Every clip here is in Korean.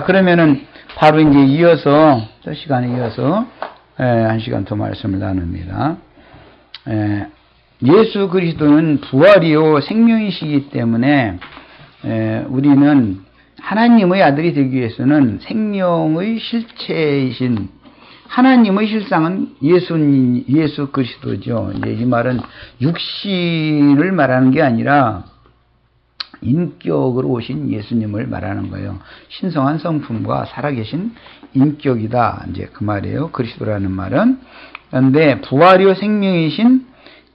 그러면은 바로 이제 이어서 또 시간에 이어서 한 시간 더 말씀을 나눕니다. 예수 그리스도는 부활이요 생명이시기 때문에 우리는 하나님의 아들이 되기 위해서는 생명의 실체이신 하나님의 실상은 예수 그리스도죠. 이제 이 말은 육신을 말하는 게 아니라 인격으로 오신 예수님을 말하는 거예요. 신성한 성품과 살아계신 인격이다. 이제 그 말이에요. 그리스도라는 말은. 그런데 부활이요 생명이신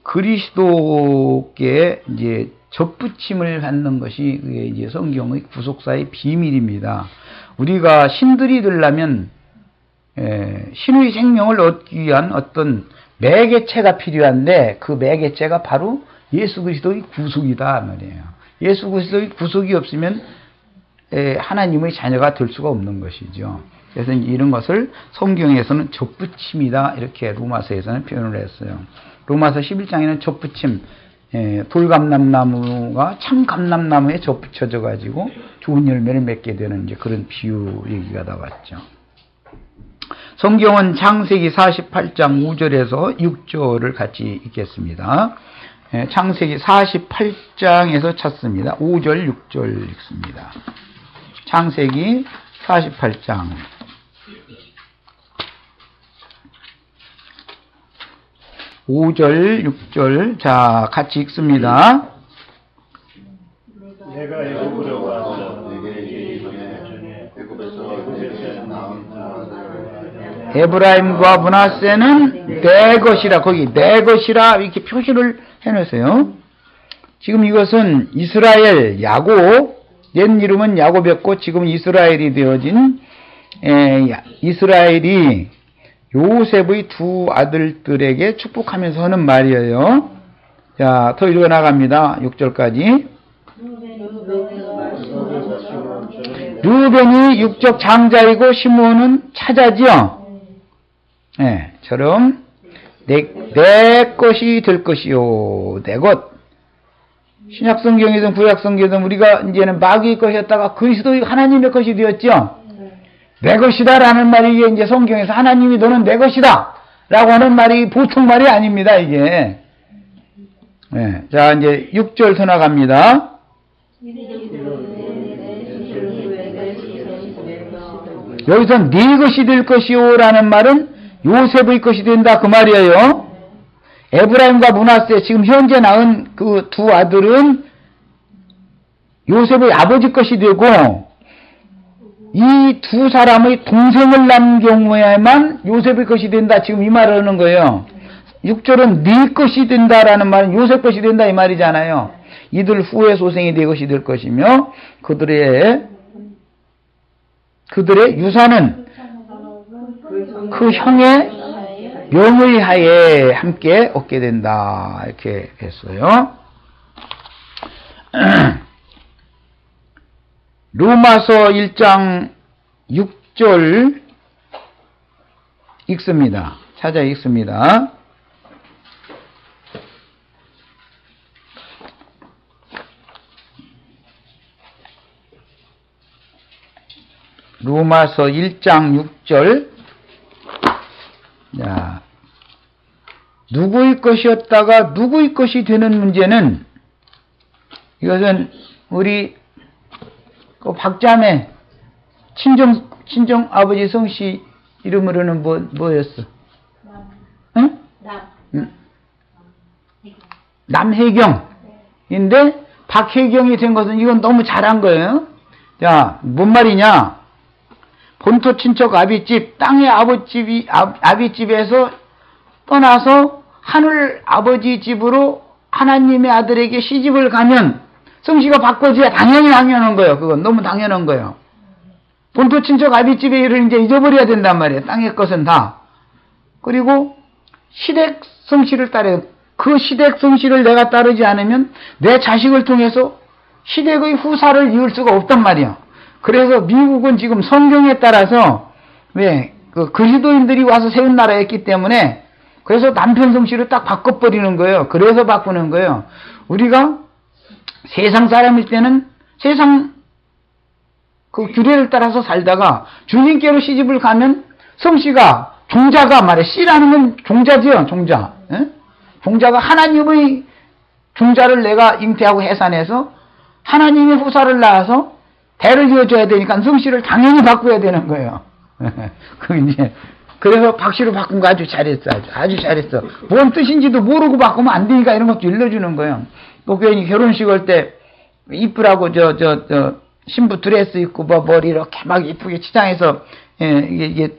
그리스도께 이제 접붙임을 받는 것이 이제 성경의 구속사의 비밀입니다. 우리가 신들이 되려면 신의 생명을 얻기 위한 어떤 매개체가 필요한데 그 매개체가 바로 예수 그리스도의 구속이다 말이에요. 예수 그리스도의 구속이 없으면 하나님의 자녀가 될 수가 없는 것이죠. 그래서 이런 것을 성경에서는 접붙임이다 이렇게 로마서에서는 표현을 했어요. 로마서 11장에는 접붙임, 돌감람나무가 참감람나무에 접붙여져 가지고 좋은 열매를 맺게 되는 이제 그런 비유 얘기가 나왔죠. 성경은 창세기 48장 5절에서 6절을 같이 읽겠습니다. 창세기 48장에서 찾습니다. 5절, 6절 읽습니다. 창세기 48장 5절, 6절 자 같이 읽습니다. 내가 애굽으로 와서 내게 이르기를 에브라임과 므낫세는 내 것이라 거기 내 것이라 이렇게 표시를 해놓으세요. 지금 이것은 이스라엘 야곱 옛 이름은 야곱이었고 지금 이스라엘이 되어진 이스라엘이 요셉의 두 아들들에게 축복하면서 하는 말이에요. 자, 더 읽어나갑니다. 6절까지. 르우벤이 육적 장자이고 시므온은 차자지요. 처럼 내 것이 될 것이요. 내 것. 신약성경이든 구약성경이든 우리가 이제는 마귀의 것이었다가 그리스도의 하나님의 것이 되었죠. 내 것이다 라는 말이 이게 이제 성경에서 하나님이 너는 내 것이다 라고 하는 말이 보통 말이 아닙니다, 이게. 자, 이제 6절 더 나갑니다. 여기서 네 것이 될 것이요 라는 말은 요셉의 것이 된다 그 말이에요. 에브라임과 므낫세 지금 현재 낳은 그 두 아들은 요셉의 아버지 것이 되고 이 두 사람의 동생을 낳은 경우에만 요셉의 것이 된다 지금 이 말을 하는 거예요. 6절은 네 것이 된다라는 말은 요셉 것이 된다 이 말이잖아요. 이들 후의 소생이 네 것이 될 것이며 그들의 유산은 그 형의 명의 하에 함께 얻게 된다 이렇게 했어요. 로마서 1장 6절 읽습니다. 찾아 읽습니다. 로마서 1장 6절. 자, 누구의 것이었다가 누구의 것이 되는 문제는 이것은 우리 그 박자매 친정 아버지 성씨 이름으로는 뭐였어? 응? 남혜경인데 박혜경이 된 것은 이건 너무 잘한 거예요. 자, 뭔 말이냐? 본토 친척 아비집 땅의 아비집에서 떠나서 하늘 아버지 집으로 하나님의 아들에게 시집을 가면 성씨가 바꿔줘야 당연히 당연한 거예요. 그건 너무 당연한 거예요. 본토 친척 아비집의 일을 이제 잊어버려야 된단 말이에요. 땅의 것은 다. 그리고 시댁 성씨를 따라요. 그 시댁 성씨를 내가 따르지 않으면 내 자식을 통해서 시댁의 후사를 이을 수가 없단 말이에요. 그래서 미국은 지금 성경에 따라서 그 그리스도인들이 와서 세운 나라였기 때문에 그래서 남편 성씨를 딱 바꿔버리는 거예요. 그래서 바꾸는 거예요. 우리가 세상 사람일 때는 세상 그 규례를 따라서 살다가 주님께로 시집을 가면 성씨가 종자가 말이야. 씨라는 건 종자지요. 종자. 예? 종자가 하나님의 종자를 내가 잉태하고 해산해서 하나님의 후사를 낳아서 대를 이어줘야 되니까 성씨를 당연히 바꿔야 되는 거예요. 그 이제 그래서 박씨로 바꾼 거 아주 잘했어. 아주 잘했어. 뭔 뜻인지도 모르고 바꾸면 안 되니까 이런 것도 일러주는 거예요. 또 괜히 결혼식 할 때 이쁘라고 신부 드레스 입고 뭐 머리 이렇게 막 이쁘게 치장해서 이게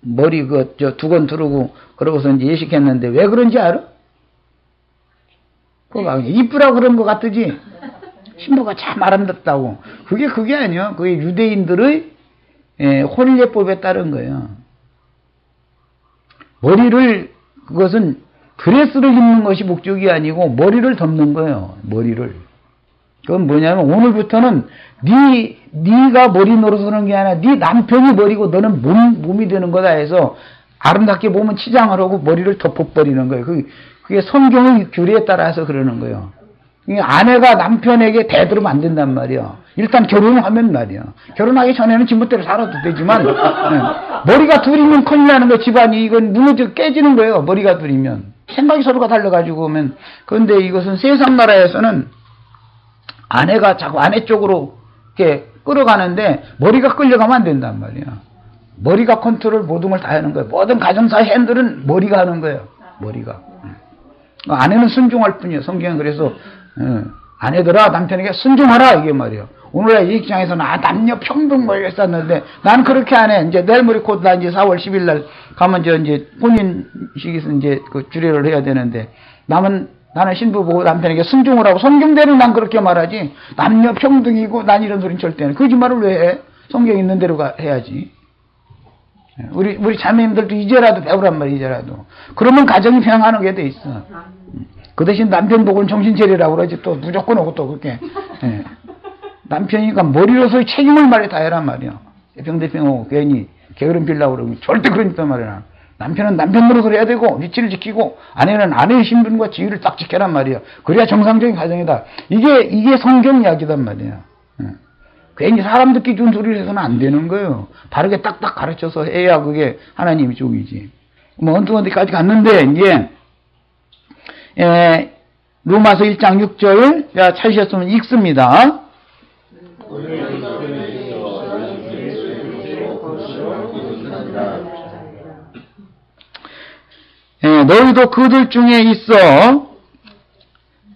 머리 두건 두르고 그러고서 이제 예식했는데 왜 그런지 알아? 그거 이쁘라고 그런 것 같으지. 신부가 참 아름답다고. 그게 아니야. 그게 유대인들의 혼례법에 따른 거예요. 그것은 드레스를 입는 것이 목적이 아니고 머리를 덮는 거예요. 머리를. 그건 뭐냐면 오늘부터는 네가 머리 노릇하는 게 아니라 네 남편이 머리고 너는 몸이 되는 거다 해서 아름답게 보면 치장을 하고 머리를 덮어버리는 거예요. 그게 성경의 규례에 따라서 그러는 거예요. 아내가 남편에게 대들으면 안 된단 말이야. 일단 결혼을 하면 말이야. 결혼하기 전에는 지멋대로 살아도 되지만 머리가 둘이면 큰일 나는 거야. 집안이 이건 무너져 깨지는 거예요. 머리가 둘이면. 생각이 서로가 달라가지고 오면. 그런데 이것은 세상 나라에서는 아내가 자꾸 아내 쪽으로 이렇게 끌어가는데 머리가 끌려가면 안 된단 말이야. 머리가 컨트롤 모든 걸 다 하는 거예요. 모든 가정사 핸들은 머리가 하는 거예요. 머리가. 아내는 순종할 뿐이에요. 성경은 그래서 아내들아 남편에게 순종하라 이게 말이에요. 오늘날 이 입장에서는 남녀 평등 뭐 했었는데 난 그렇게 안 해. 이제 내일 모레 곧 나 이제 4월 10일 날 가면 이제 혼인식에서 이제 그 주례를 해야 되는데 나는 신부 보고 남편에게 순종을 하고 성경대로 난 그렇게 말하지. 남녀 평등이고 난 이런 소리는 절대 안 해. 거짓말을 왜 해? 성경 있는 대로 해야지. 우리 자매님들도 이제라도 배우란 말이야. 이제라도. 그러면 가정이 평안하게 돼 있어. 그 대신 남편 보고는 정신 차리라고 그러지. 또 무조건 오고 또 그렇게. 남편이니까 머리로서의 책임을 말해 다 해란 말이야. 병대병하고 괜히 게으름 빌라고 그러고 절대 그러니까 말이야. 남편은 남편 노릇을 해야 되고 위치를 지키고 아내는 아내의 신분과 지위를 딱 지켜란 말이야. 그래야 정상적인 가정이다. 이게 성경 이야기단 말이야. 괜히 사람 듣기 좋은 소리를 해서는 안 되는 거예요. 바르게 딱딱 가르쳐서 해야 그게 하나님의 쪽이지. 뭐 어디까지 갔는데 이제 로마서 1장 6절 찾으셨으면 읽습니다. 너희도 그들 중에 있어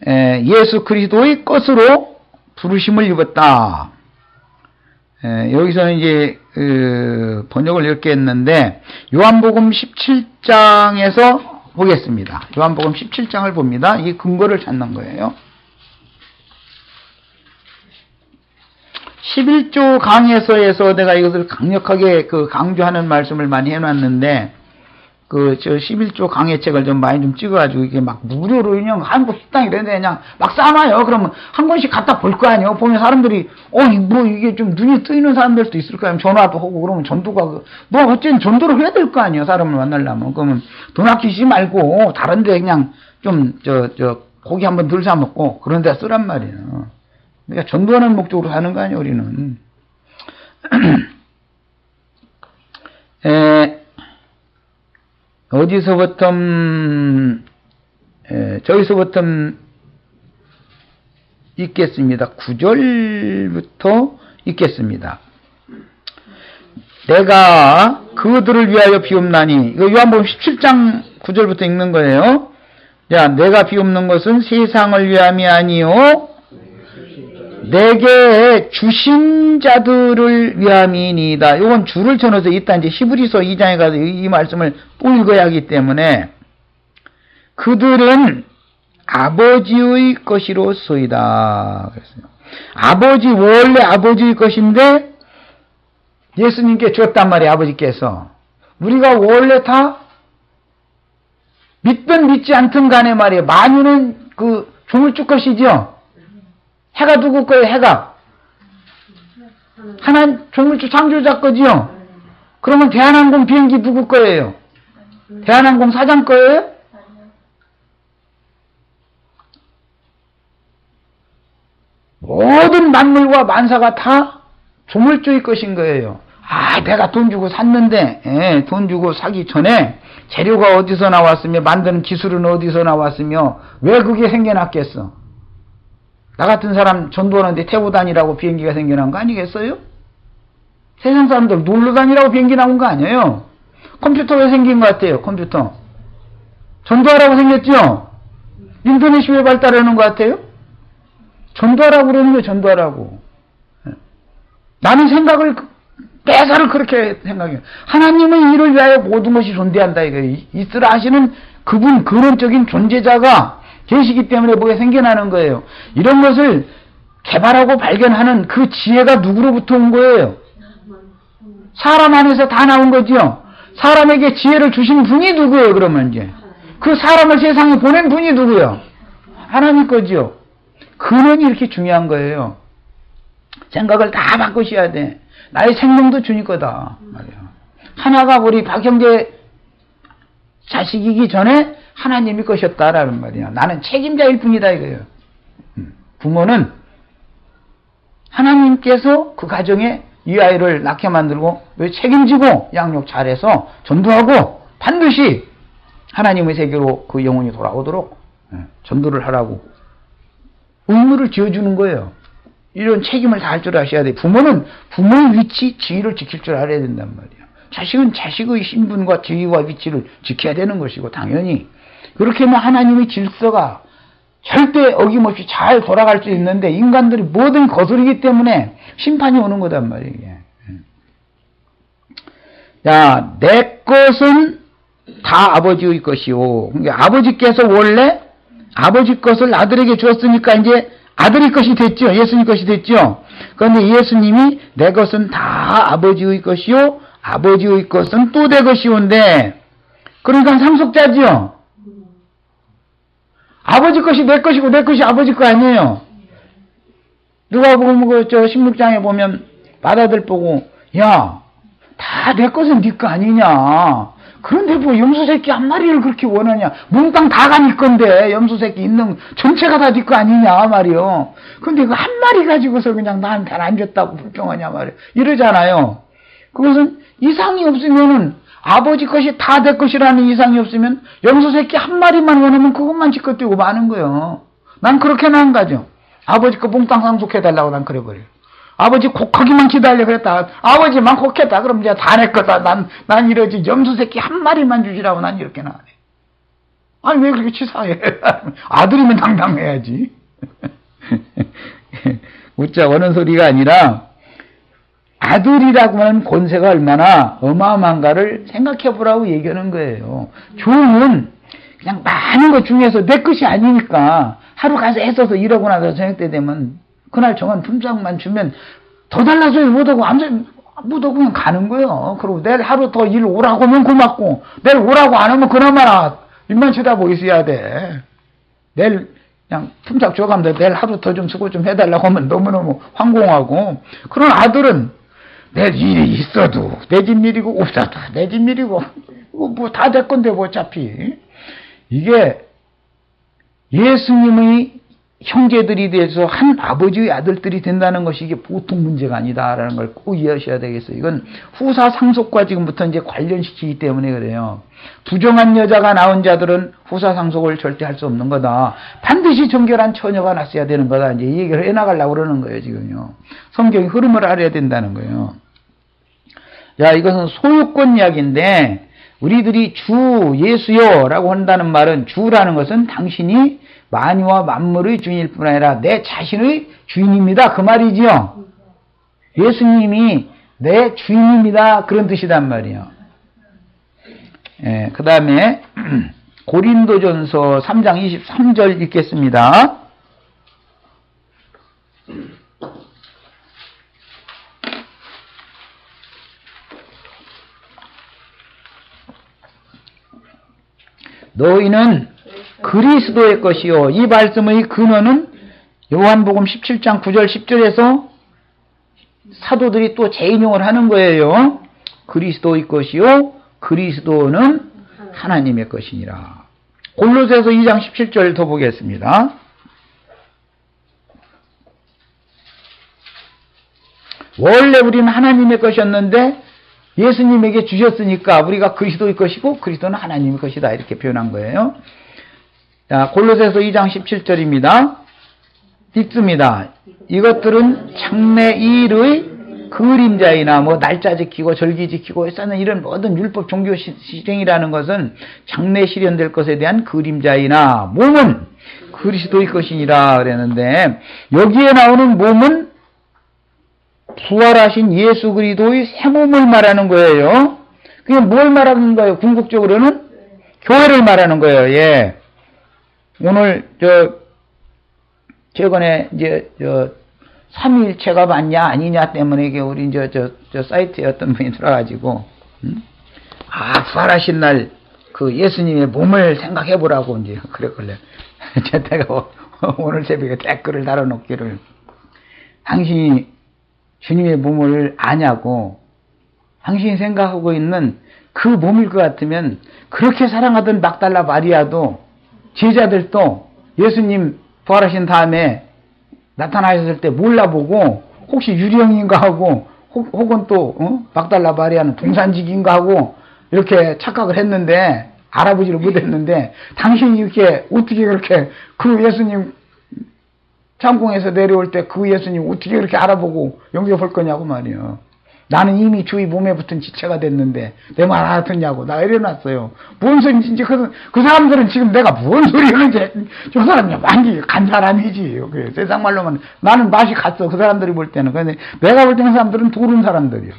예수 그리스도의 것으로 부르심을 입었다. 여기서는 이제 번역을 이렇게 했는데 요한복음 17장에서 보겠습니다. 요한복음 17장을 봅니다. 이 근거를 찾는 거예요. 11조 강에서에서 내가 이것을 강력하게 강조하는 말씀을 많이 해놨는데 저 11조 강의 책을 좀 많이 좀 찍어가지고 이게 막 무료로 그냥 한국 식당 이런 데 그냥 막 싸놔요. 그러면 한 번씩 갖다 볼 거 아니에요. 보면 사람들이 이게 좀 눈이 뜨이는 사람들도 있을 거예요. 전화도 하고 그러면 전도가 어쨌든 전도를 해야 될 거 아니에요. 사람을 만나려면. 그러면 돈 아끼지 말고 다른 데 그냥 좀 고기 한번 덜 사 먹고 그런 데 쓰란 말이에요. 그러니까 전도하는 목적으로 사는 거 아니에요. 우리는. 어디서부터 저기서부터 읽겠습니다. 9절부터 읽겠습니다. 내가 그들을 위하여 비옵나니 이거 요한복음 17장 9절부터 읽는 거예요. 자, 내가 비옵는 것은 세상을 위함이 아니요 내게 주신 자들을 위함이니이다. 이건 주를 쳐넣어서 이따 이제 히브리서 2장에 가서 이 말씀을 또 읽어야 하기 때문에 그들은 아버지의 것이로소이다. 그랬어요. 원래 아버지의 것인데 예수님께 줬단 말이에요. 아버지께서. 우리가 원래 다 믿든 믿지 않든 간에 말이에요. 만유는 조물주 것이죠. 해가 누구 거예요? 해가 하나님 조물주 창조자 거지요. 그러면 대한항공 비행기 누구 거예요? 대한항공 사장 거예요? 모든 만물과 만사가 다 조물주의 것인 거예요. 아, 내가 돈 주고 샀는데, 돈 주고 사기 전에 재료가 어디서 나왔으며, 만드는 기술은 어디서 나왔으며, 왜 그게 생겨났겠어? 나 같은 사람 전도하는데 태워 다니라고 비행기가 생겨난 거 아니겠어요? 세상 사람들 놀러 다니라고 비행기 나온 거 아니에요? 컴퓨터 왜 생긴 것 같아요? 컴퓨터. 전도하라고 생겼죠? 인터넷이 왜 발달하는 것 같아요? 전도하라고 그러는 거예요, 전도하라고. 나는 생각을, 대사를 그렇게 생각해요. 하나님은 이를 위하여 모든 것이 존재한다, 이거예요. 있으라 하시는 그분, 근원적인 존재자가 계시기 때문에 뭐가 생겨나는 거예요. 이런 것을 개발하고 발견하는 그 지혜가 누구로부터 온 거예요? 사람 안에서 다 나온 거죠. 사람에게 지혜를 주신 분이 누구예요, 그러면 이제? 그 사람을 세상에 보낸 분이 누구예요? 하나님 거죠. 근원이 이렇게 중요한 거예요. 생각을 다 바꾸셔야 돼. 나의 생명도 주님 거다. 말이야. 하나가 우리 박형제 자식이기 전에 하나님이 것이었다라는 말이야. 나는 책임자일 뿐이다 이거예요. 부모는 하나님께서 그 가정에 이 아이를 낳게 만들고 책임지고 양육 잘해서 전도하고 반드시 하나님의 세계로 그 영혼이 돌아오도록 전도를 하라고 의무를 지어주는 거예요. 이런 책임을 다 할 줄 아셔야 돼. 부모는 부모의 위치, 지위를 지킬 줄 알아야 된단 말이야. 자식은 자식의 신분과 지위와 위치를 지켜야 되는 것이고 당연히 그렇게 하면 하나님의 질서가 절대 어김없이 잘 돌아갈 수 있는데 인간들이 뭐든 거스르기 때문에 심판이 오는 거단 말이에요. 야, 내 것은 다 아버지의 것이요. 그러니까 아버지께서 원래 아버지 것을 아들에게 주었으니까 이제 아들의 것이 됐죠. 예수님 것이 됐죠. 그런데 예수님이 내 것은 다 아버지의 것이요. 아버지의 것은 또 내 것이온데 그러니까 상속자죠. 아버지 것이 내 것이고 내 것이 아버지 거 아니에요. 누가 보면 저 16장에 보면 맏아들 보고 야, 다 내 것은 네 거 아니냐. 그런데 뭐 염소새끼 한 마리를 그렇게 원하냐. 몽땅 다가 네 건데 염소새끼 있는 전체가 다 네 거 아니냐 말이요. 근데 그 한 마리 가지고서 그냥 나한테 안 줬다고 불평하냐 말이요. 이러잖아요. 그것은 이상이 없으면은 아버지 것이 다 내 것이라는 이상이 없으면 염소새끼 한 마리만 원하면 그것만 지껏 띄고 마는 거예요. 난 그렇게는 안 가죠. 아버지 거 몽땅 상속해달라고 난 그래버려요. 아버지 곡하기만 기다려 그랬다. 아버지만 곡했다. 그럼 이제 다 내 거다. 난 이러지. 염소새끼 한 마리만 주시라고 난 이렇게는 안 해. 아니 왜 그렇게 치사해. 아들이면 당당해야지. 웃자 오는 소리가 아니라 아들이라고 하는 권세가 얼마나 어마어마한가를 생각해 보라고 얘기하는 거예요. 종은 그냥 많은 것 중에서 내 것이 아니니까 하루 가서 애써서 일하고 나서 저녁 때 되면 그날 정한 품삯만 주면 더 달라서요 못하고 아무 못하고 그냥 가는 거예요. 그리고 내일 하루 더 일 오라고 하면 고맙고 내일 오라고 안 하면 그나마나 입만 쳐다보고 있어야 돼. 내일 그냥 품삯 줘가면 내일 하루 더 좀 수고 좀 해달라고 하면 너무너무 황공하고 그런 아들은 내 일이 있어도 내 집 일이고 없어도 내 집 일이고 뭐 다 내 건데 뭐 어차피 이게 예수님의 형제들이 돼서 한 아버지의 아들들이 된다는 것이 이게 보통 문제가 아니다라는 걸 꼭 이해하셔야 되겠어요. 이건 후사 상속과 지금부터 이제 관련시키기 때문에 그래요. 부정한 여자가 나온 자들은 후사 상속을 절대 할 수 없는 거다. 반드시 정결한 처녀가 났어야 되는 거다. 이제 이 얘기를 해나가려고 그러는 거예요, 지금요. 성경의 흐름을 알아야 된다는 거예요. 자, 이것은 소유권 이야기인데, 우리들이 주 예수여라고 한다는 말은 주라는 것은 당신이 만유와 만물의 주인일 뿐 아니라 내 자신의 주인입니다. 그 말이지요. 예수님이 내 주인입니다. 그런 뜻이란 말이에요. 예, 그 다음에 고린도전서 3장 23절 읽겠습니다. 너희는 그리스도의 것이요. 이 말씀의 근원은 요한복음 17장 9절 10절에서 사도들이 또 재인용을 하는 거예요. 그리스도의 것이요. 그리스도는 하나님의 것이니라. 골로새서 2장 17절 더 보겠습니다. 원래 우리는 하나님의 것이었는데 예수님에게 주셨으니까 우리가 그리스도의 것이고 그리스도는 하나님의 것이다. 이렇게 표현한 거예요. 자, 골로새서 2장 17절입니다. 읽습니다. 이것들은 장래일의 그림자이나 뭐 날짜 지키고 절기 지키고 쓰는 이런 모든 율법 종교 실행이라는 것은 장래 실현될 것에 대한 그림자이나 몸은 그리스도의 것이니라 그랬는데 여기에 나오는 몸은 부활하신 예수 그리스도의 새 몸을 말하는 거예요. 그게 뭘 말하는 거예요? 궁극적으로는 교회를 말하는 거예요. 예. 오늘 최근에 이제 3일체가 맞냐 아니냐 때문에 이게 우리 저 사이트에 어떤 분이 들어가지고 부활하신 날 그 예수님의 몸을 생각해 보라고 이제 그랬걸래. 제가 오늘 새벽에 댓글을 달아놓기를 당신이 주님의 몸을 아냐고 당신이 생각하고 있는 그 몸일 것 같으면 그렇게 사랑하던 막달라 마리아도 제자들도 예수님 부활하신 다음에 나타나셨을 때 몰라보고 혹시 유령인가 하고 혹은 또 막달라 마리아는 동산직인가 하고 이렇게 착각을 했는데 알아보지를 못했는데 당신이 이렇게 어떻게 그렇게 그 예수님 창공에서 내려올 때 그 예수님 어떻게 그렇게 알아보고 영접할 거냐고 말이요. 나는 이미 주의 몸에 붙은 지체가 됐는데 내 말 알아듣냐고 나 이래놨어요. 뭔 소리인지 이제 그 사람들은 지금 내가 뭔 소리를 이제 저 사람이 완전히 간 사람이지. 그래. 세상 말로만 나는 맛이 갔어. 그 사람들이 볼 때는. 근데 내가 볼 때는 그 사람들은 도른 사람들이요.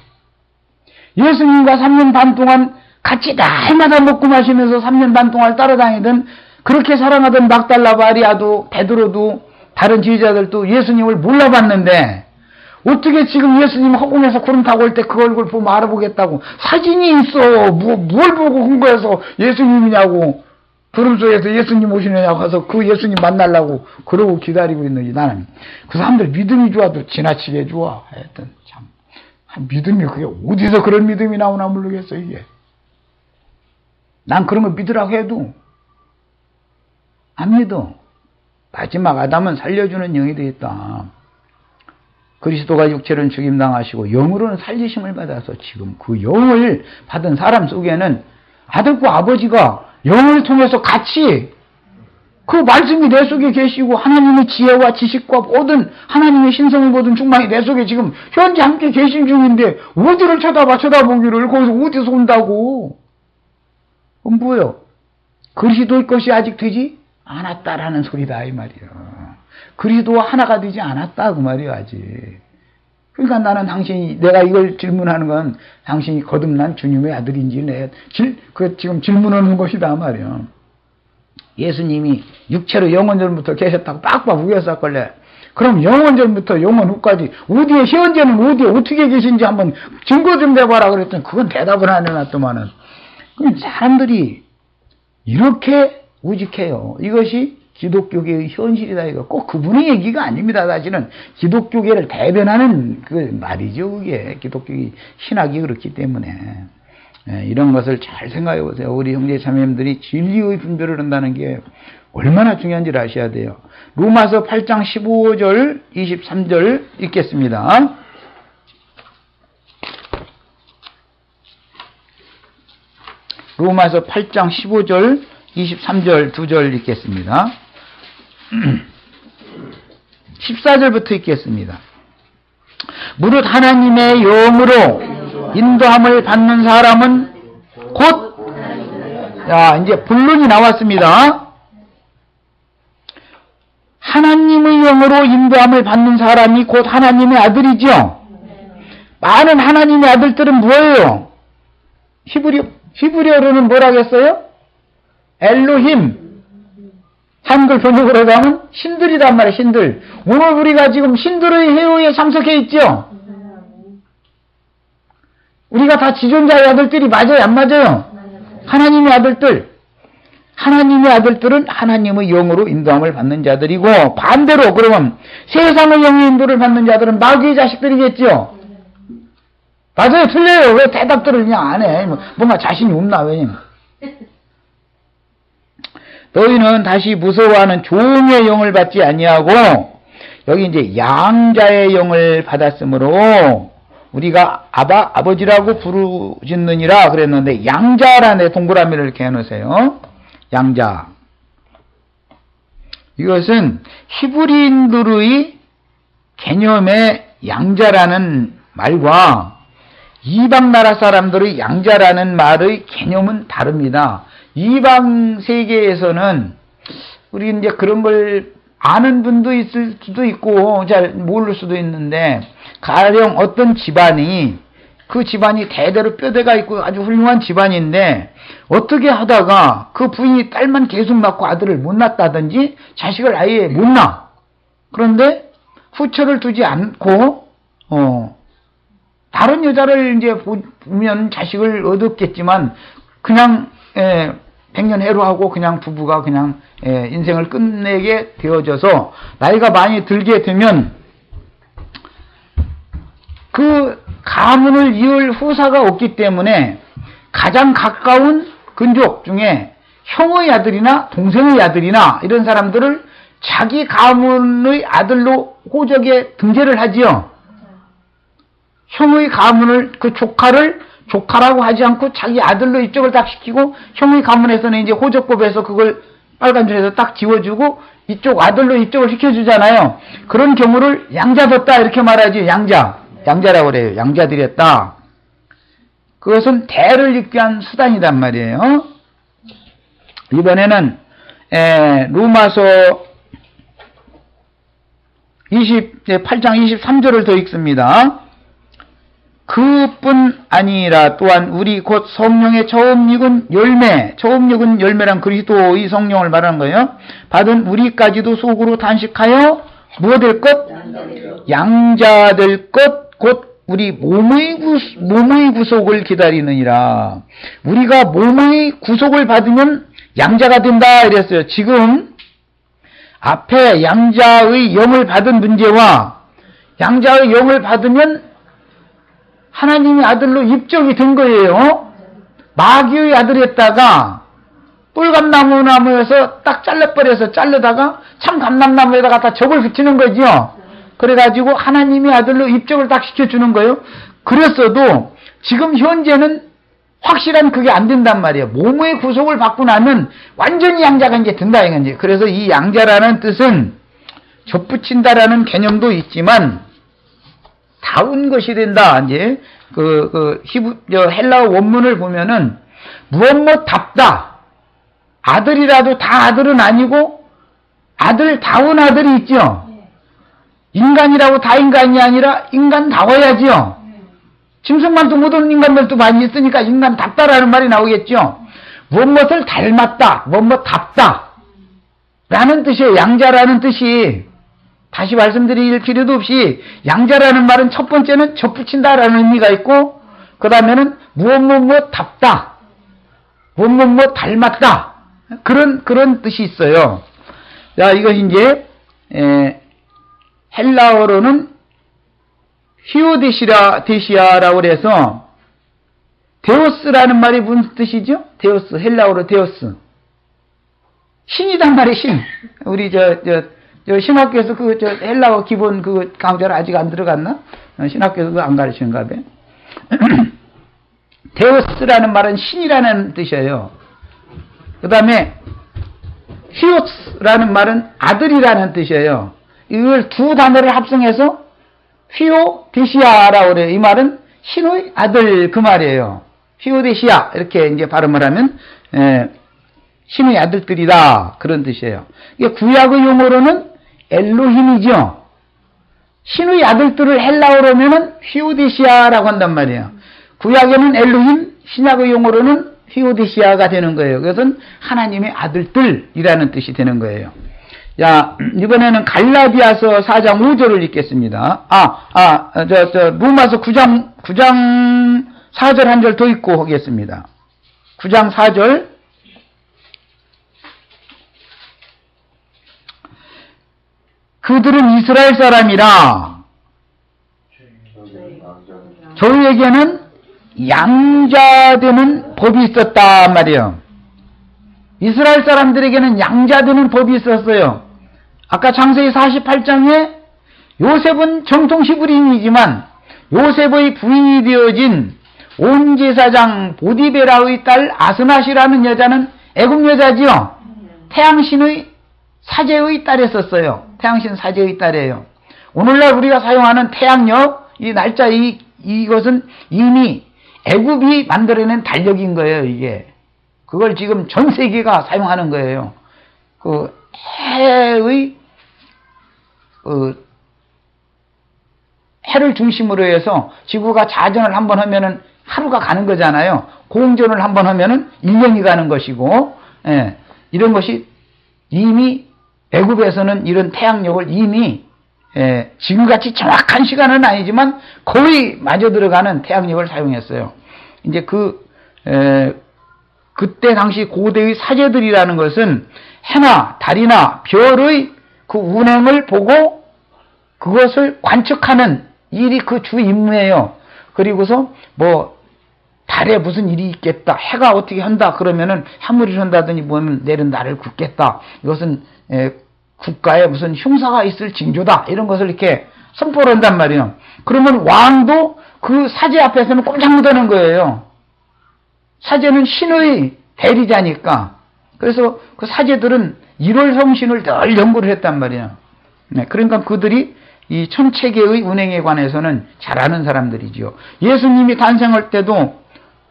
예수님과 3년 반 동안 같이 날마다 먹고 마시면서 3년 반 동안 따라다니던 그렇게 사랑하던 막달라 마리아도 베드로도 다른 지휘자들도 예수님을 몰라봤는데 어떻게 지금 예수님 허공에서 구름 타고 올 때 그 얼굴 보면 알아보겠다고 사진이 있어. 뭘 보고 궁금해서 예수님이냐고 구름 속에서 예수님 오시느냐고 해서 그 예수님 만나려고 그러고 기다리고 있는지 나는 그 사람들 믿음이 좋아도 지나치게 좋아. 하여튼 참 믿음이 그게 어디서 그런 믿음이 나오나 모르겠어 이게. 난 그런 거 믿으라고 해도 안 믿어. 마지막 아담은 살려주는 영이 되었다. 그리스도가 육체로는 죽임당하시고 영으로는 살리심을 받아서 지금 그 영을 받은 사람 속에는 아들과 아버지가 영을 통해서 같이 그 말씀이 내 속에 계시고 하나님의 지혜와 지식과 모든 하나님의 신성을 모든 충만이 내 속에 지금 현재 함께 계신 중인데 어디를 쳐다보기를 거기서 어디서 온다고. 그럼 뭐요? 그리스도의 것이 아직 되지 않았다라는 소리다 이 말이에요. 그리스도와 하나가 되지 않았다 그 말이에요 아직. 그러니까 나는 당신이 내가 이걸 질문하는 건 당신이 거듭난 주님의 아들인지 지금 질문하는 것이다 말이에요. 예수님이 육체로 영원전부터 계셨다고 빡빡 우겼었걸래. 그럼 영원전부터 영원 후까지 어디에 현재는 어디에 어떻게 계신지 한번 증거 좀 내봐라 그랬더니 그건 대답을 안 해놨더만은. 사람들이 이렇게 우직해요. 이것이 기독교계의 현실이다. 이거 꼭 그분의 얘기가 아닙니다. 사실은 기독교계를 대변하는 그 말이죠. 그게 기독교의 신학이 그렇기 때문에 이런 것을 잘 생각해 보세요. 우리 형제 자매님들이 진리의 분별을 한다는 게 얼마나 중요한지를 아셔야 돼요. 로마서 8장 15절 23절 읽겠습니다. 로마서 8장 15절 23절 2절 읽겠습니다. 14절부터 읽겠습니다. 무릇 하나님의 영으로 인도함을 받는 사람은 곧 이제 본론이 나왔습니다. 하나님의 영으로 인도함을 받는 사람이 곧 하나님의 아들이죠. 많은 하나님의 아들들은 뭐예요? 히브리어로는 뭐라고 했어요? 엘로힘. 한글 번역으로 하면 신들이란 말이에요. 신들. 오늘 우리가 지금 신들의 회의에 참석해 있죠. 우리가 다 지존자의 아들들이 맞아요? 안 맞아요? 하나님의 아들들. 하나님의 아들들은 하나님의 영으로 인도함을 받는 자들이고 반대로 그러면 세상의 영의 인도를 받는 자들은 마귀의 자식들이겠죠. 맞아요? 틀려요? 왜 대답들을 그냥 안 해? 뭔가 자신이 없나? 왜냐면 너희는 다시 무서워하는 종의 영을 받지 아니하고 여기 이제 양자의 영을 받았으므로 우리가 아버지라고 부르짖느니라 그랬는데, 양자라는 동그라미를 이렇게 해놓으세요. 양자. 이것은 히브리인들의 개념의 양자라는 말과 이방 나라 사람들의 양자라는 말의 개념은 다릅니다. 이방 세계에서는 우리 이제 그런 걸 아는 분도 있을 수도 있고 잘 모를 수도 있는데, 가령 어떤 집안이, 그 집안이 대대로 뼈대가 있고 아주 훌륭한 집안인데 어떻게 하다가 그 부인이 딸만 계속 낳고 아들을 못 낳았다든지 자식을 아예 못 낳아. 그런데 후처를 두지 않고 다른 여자를 이제 보면 자식을 얻었겠지만 그냥 백년해로하고 그냥 부부가 그냥 인생을 끝내게 되어져서 나이가 많이 들게 되면 그 가문을 이을 후사가 없기 때문에 가장 가까운 근족 중에 형의 아들이나 동생의 아들이나 이런 사람들을 자기 가문의 아들로 호적에 등재를 하지요. 형의 가문을, 그 조카를 조카라고 하지 않고 자기 아들로 입적을 딱 시키고, 형의 가문에서는 이제 호적법에서 그걸 빨간 줄에서 딱 지워주고 이쪽 아들로 입적을 시켜주잖아요. 그런 경우를 양자뒀다 이렇게 말하지. 양자라고 그래요. 양자드렸다. 그것은 대를 잇기 위한 수단이란 말이에요. 이번에는 로마서 8장 23절을 더 읽습니다. 그뿐 아니라 또한 우리 곧 성령의 처음 익은 열매란 그리스도의 성령을 말하는 거예요. 받은 우리까지도 속으로 단식하여 무엇 될 것? 양자 될 것, 곧 우리 몸의 구속을 기다리느니라. 우리가 몸의 구속을 받으면 양자가 된다 이랬어요. 지금 앞에 양자의 영을 받은 문제와 양자의 영을 받으면 하나님의 아들로 입적이 된 거예요. 마귀의 아들이었다가 뿔감나무에서 딱 자르다가 참 감람나무에다가 다 적을 붙이는 거죠. 그래가지고 하나님의 아들로 입적을 딱 시켜주는 거예요. 그랬어도 지금 현재는 확실한 그게 안 된단 말이에요. 몸의 구속을 받고 나면 완전히 양자가 이제 된다 이건지. 그래서 이 양자라는 뜻은 접붙인다라는 개념도 있지만 다운 것이 된다. 이제 헬라어 원문을 보면은 무엇답다. 아들이라도 다 아들은 아니고 아들다운 아들이 있죠. 인간이라고 다 인간이 아니라 인간다워야지요. 짐승만도 못하는 인간들도 많이 있으니까 인간답다라는 말이 나오겠죠. 무엇을 닮았다, 무엇답다 라는 뜻이에요. 양자라는 뜻이. 다시 말씀드릴 필요도 없이 양자라는 말은 첫 번째는 접붙인다라는 의미가 있고, 그 다음에는 무엇답다, 무엇 닮았다, 그런 뜻이 있어요. 자, 이것이 이제 헬라어로는 히오데시아라고 그래서, 데오스라는 말이 무슨 뜻이죠? 데오스, 헬라어로 데오스. 신이란 말이 신. 우리 신학교에서 헬라어 기본 강좌를 아직 안 들어갔나? 신학교에서 그거 안 가르치는가 봐. 데오스라는 말은 신이라는 뜻이에요. 그 다음에 히오스라는 말은 아들이라는 뜻이에요. 이걸 두 단어를 합성해서 히오데시아라고 그래요. 이 말은 신의 아들 그 말이에요. 히오데시아 이렇게 이제 발음을 하면 신의 아들들이다 그런 뜻이에요. 이게 구약의 용어로는 엘로힘이죠. 신의 아들들을 헬라어로 하면은 히오데시아라고 한단 말이에요. 구약에는 엘로힘, 신약의 용어로는 히오데시아가 되는 거예요. 그것은 하나님의 아들들이라는 뜻이 되는 거예요. 자, 이번에는 갈라디아서 4장 5절을 읽겠습니다. 로마서 9장 4절 한 절 더 읽고 하겠습니다. 9장 4절. 그들은 이스라엘 사람이라 저희에게는 양자되는 법이 있었단 말이에요. 이스라엘 사람들에게는 양자되는 법이 있었어요. 아까 창세기 48장에 요셉은 정통 히브리인이지만 요셉의 부인이 되어진 온제사장 보디베라의 딸 아스낫이라는 여자는 애굽 여자지요. 태양신의 사제의 딸이었어요. 태양신 사제의 딸이에요. 오늘날 우리가 사용하는 태양력, 이 날짜, 이것은 이미 애굽이 만들어낸 달력인 거예요, 이게. 그걸 지금 전 세계가 사용하는 거예요. 그 해의, 해를 중심으로 해서 지구가 자전을 한번 하면은 하루가 가는 거잖아요. 공전을 한번 하면은 1년이 가는 것이고, 예, 이런 것이 이미 애굽에서는 이런 태양력을 이미 지금같이 정확한 시간은 아니지만 거의 맞아 들어가는 태양력을 사용했어요. 이제 그때 당시 고대의 사제들이라는 것은 해나 달이나 별의 그 운행을 보고 그것을 관측하는 일이 그 주 임무예요. 그리고서 뭐 달에 무슨 일이 있겠다, 해가 어떻게 한다 그러면은 하물을 한다더니 뭐면 내일은 날을 굽겠다, 이것은 국가에 무슨 흉사가 있을 징조다, 이런 것을 이렇게 선포를 한단 말이에요. 그러면 왕도 그 사제 앞에서는 꼼짝 못하는 거예요. 사제는 신의 대리자니까. 그래서 그 사제들은 1월 성신을 늘 연구를 했단 말이에요. 네, 그러니까 그들이 이 천체계의 운행에 관해서는 잘 아는 사람들이죠. 예수님이 탄생할 때도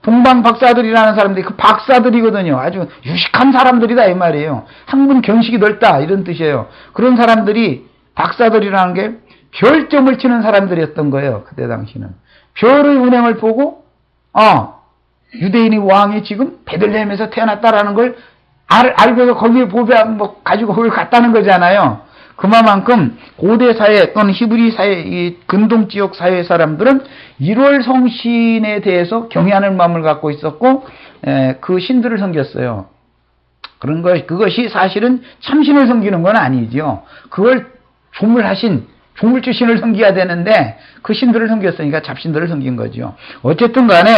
동방 박사들이라는 사람들이 그 박사들이거든요. 아주 유식한 사람들이다 이 말이에요. 학문 경식이 넓다 이런 뜻이에요. 그런 사람들이 박사들이라는 게 별점을 치는 사람들이었던 거예요. 그때 당시는. 별의 운행을 보고 유대인이 왕이 지금 베들레헴에서 태어났다라는 걸 알고서 거기에 보배 뭐 가지고 거기 갔다는 거잖아요. 그만큼 고대 사회 또는 히브리 사회, 이 근동 지역 사회 사람들은 1월 성신에 대해서 경외하는 마음을 갖고 있었고, 그 신들을 섬겼어요. 그것이 사실은 참신을 섬기는 건 아니죠. 그걸 조물하신, 조물주신을 섬겨야 되는데, 그 신들을 섬겼으니까 잡신들을 섬긴 거죠. 어쨌든 간에,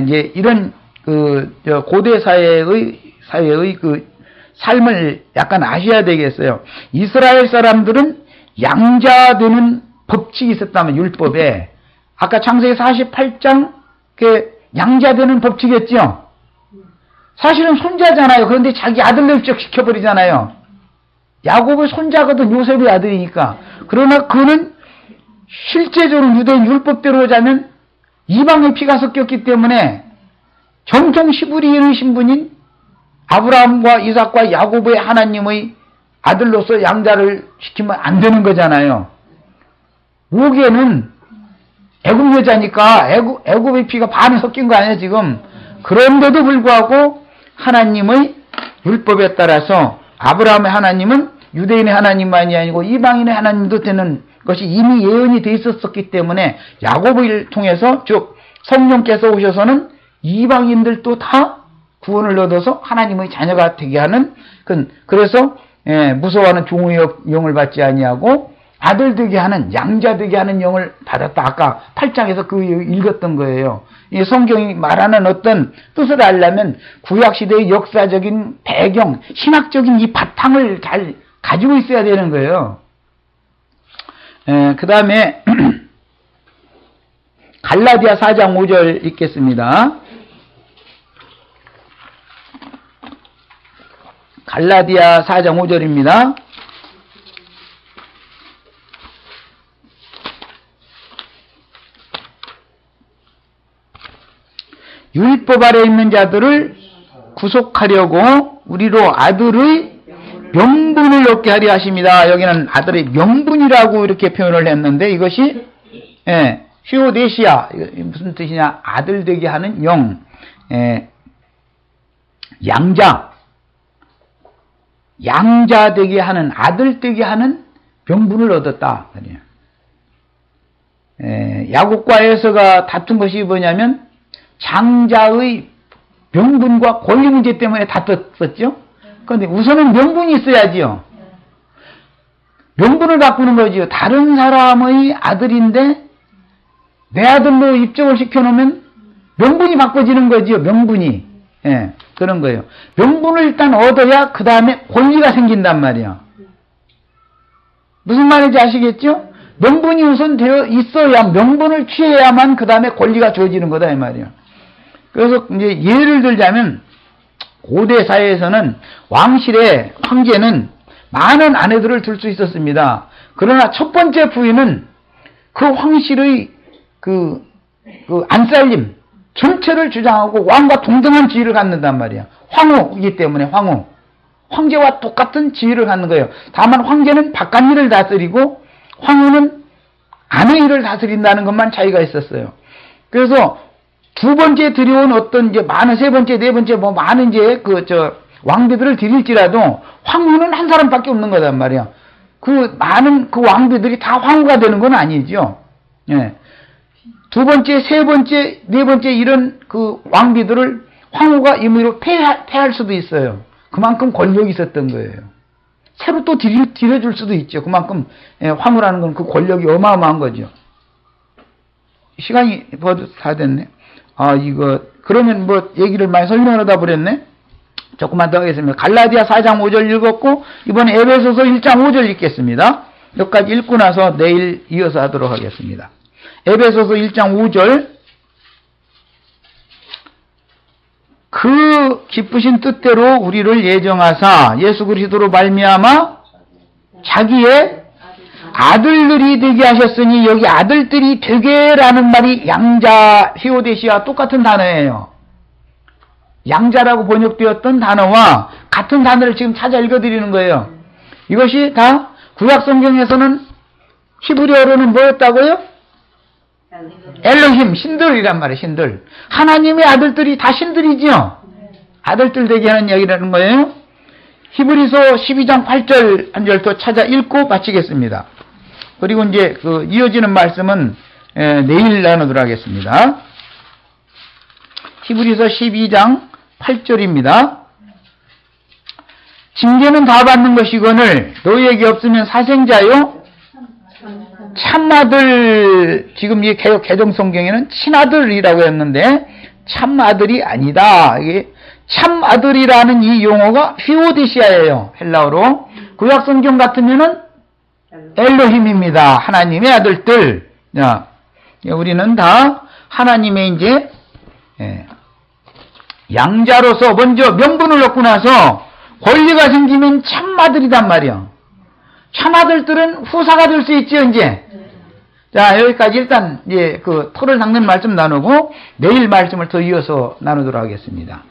이제 이런, 고대 사회의 삶을 약간 아셔야 되겠어요. 이스라엘 사람들은 양자되는 법칙이 있었다면 율법에 아까 창세기 48장 양자되는 법칙이었죠. 사실은 손자잖아요. 그런데 자기 아들로 시켜버리잖아요. 야곱의 손자거든, 요셉의 아들이니까. 그러나 그는 실제적으로 유대인 율법대로 자면 이방의 피가 섞였기 때문에 정통 히브리인의 신분인 아브라함과 이삭과 야곱의 하나님의 아들로서 양자를 시키면 안 되는 거잖아요. 모계는 애굽 여자니까 애굽의 피가 반이 섞인 거 아니에요 지금. 그런데도 불구하고 하나님의 율법에 따라서 아브라함의 하나님은 유대인의 하나님만이 아니고 이방인의 하나님도 되는 것이 이미 예언이 돼 있었기 때문에 야곱을 통해서 즉 성령께서 오셔서는 이방인들도 다 구원을 얻어서 하나님의 자녀가 되게 하는, 그래서 무서워하는 종의 영을 받지 아니하고 아들 되게 하는, 양자 되게 하는 영을 받았다. 아까 8장에서 그 읽었던 거예요. 이 성경이 말하는 어떤 뜻을 알려면 구약시대의 역사적인 배경, 신학적인 이 바탕을 잘 가지고 있어야 되는 거예요. 그 다음에 갈라디아 4장 5절 읽겠습니다. 갈라디아 4장 5절입니다. 율법 아래 있는 자들을 구속하려고 우리로 아들의 명분을 얻게 하려 하십니다. 여기는 아들의 명분이라고 이렇게 표현을 했는데 이것이 히오데시아, 무슨 뜻이냐, 아들 되게 하는 영, 양자 되게 하는, 아들 되게 하는 명분을 얻었다. 야곱과 에서가 다툰 것이 뭐냐면 장자의 명분과 권리 문제 때문에 다퉜었죠. 그런데 우선은 명분이 있어야지요. 명분을 바꾸는 거지요. 다른 사람의 아들인데 내 아들로 입적을 시켜놓으면 명분이 바꿔지는 거지요. 명분이. 그런 거예요. 명분을 일단 얻어야 그 다음에 권리가 생긴단 말이야. 무슨 말인지 아시겠죠? 명분이 우선 되어 있어야, 명분을 취해야만 그 다음에 권리가 주어지는 거다, 이 말이에요. 그래서 이제 예를 들자면, 고대 사회에서는 왕실의 황제는 많은 아내들을 둘 수 있었습니다. 그러나 첫 번째 부인은 그 황실의 그 안살림 전체를 주장하고 왕과 동등한 지위를 갖는단 말이야. 황후이기 때문에 황후. 황제와 똑같은 지위를 갖는 거예요. 다만 황제는 바깥일을 다스리고 황후는 안의 일을 다스린다는 것만 차이가 있었어요. 그래서 두 번째 들여온 어떤 이제 많은 세 번째, 네 번째 뭐 많은 이제 왕비들을 드릴지라도 황후는 한 사람밖에 없는 거단 말이야. 그 많은 그 왕비들이 다 황후가 되는 건 아니죠. 예. 두 번째, 세 번째, 네 번째 이런 그 왕비들을 황후가 임의로 폐할 수도 있어요. 그만큼 권력이 있었던 거예요. 새로 또 들여줄 수도 있죠. 그만큼 황후라는 건 그 권력이 어마어마한 거죠. 시간이 벌써 다 됐네. 그러면 뭐 얘기를 많이 설명하다 버렸네. 조금만 더 하겠습니다. 갈라디아 4장 5절 읽었고 이번에 에베소서 1장 5절 읽겠습니다. 여기까지 읽고 나서 내일 이어서 하도록 하겠습니다. 에베소서 1장 5절. 그 기쁘신 뜻대로 우리를 예정하사 예수 그리스도로 말미암아 자기의 아들들이 되게 하셨으니, 여기 아들들이 되게라는 말이 양자 히오데시와 똑같은 단어예요. 양자라고 번역되었던 단어와 같은 단어를 지금 찾아 읽어드리는 거예요. 이것이 다 구약 성경에서는 히브리어로는 뭐였다고요? 엘로힘, 신들이란 말이에요. 신들. 하나님의 아들들이 다 신들이죠. 아들들 되게 하는 이야기라는 거예요. 히브리서 12장 8절 한 절 더 찾아 읽고 마치겠습니다. 그리고 이제 이어지는 말씀은 내일 나누도록 하겠습니다. 히브리서 12장 8절입니다. 징계는 다 받는 것이거늘 너희에게 없으면 사생자요 참아들, 지금 이 개정성경에는 친아들이라고 했는데 참아들이 아니다. 이게 참아들이라는 이 용어가 히오데시아예요. 헬라어로. 구약성경 같으면은 엘로힘입니다. 하나님의 아들들. 자, 우리는 다 하나님의 이제 양자로서 먼저 명분을 얻고 나서 권리가 생기면 참아들이단 말이야. 참아들들은 후사가 될 수 있죠, 이제. 자, 여기까지 일단 이제 토를 닦는 말씀 나누고 내일 말씀을 더 이어서 나누도록 하겠습니다.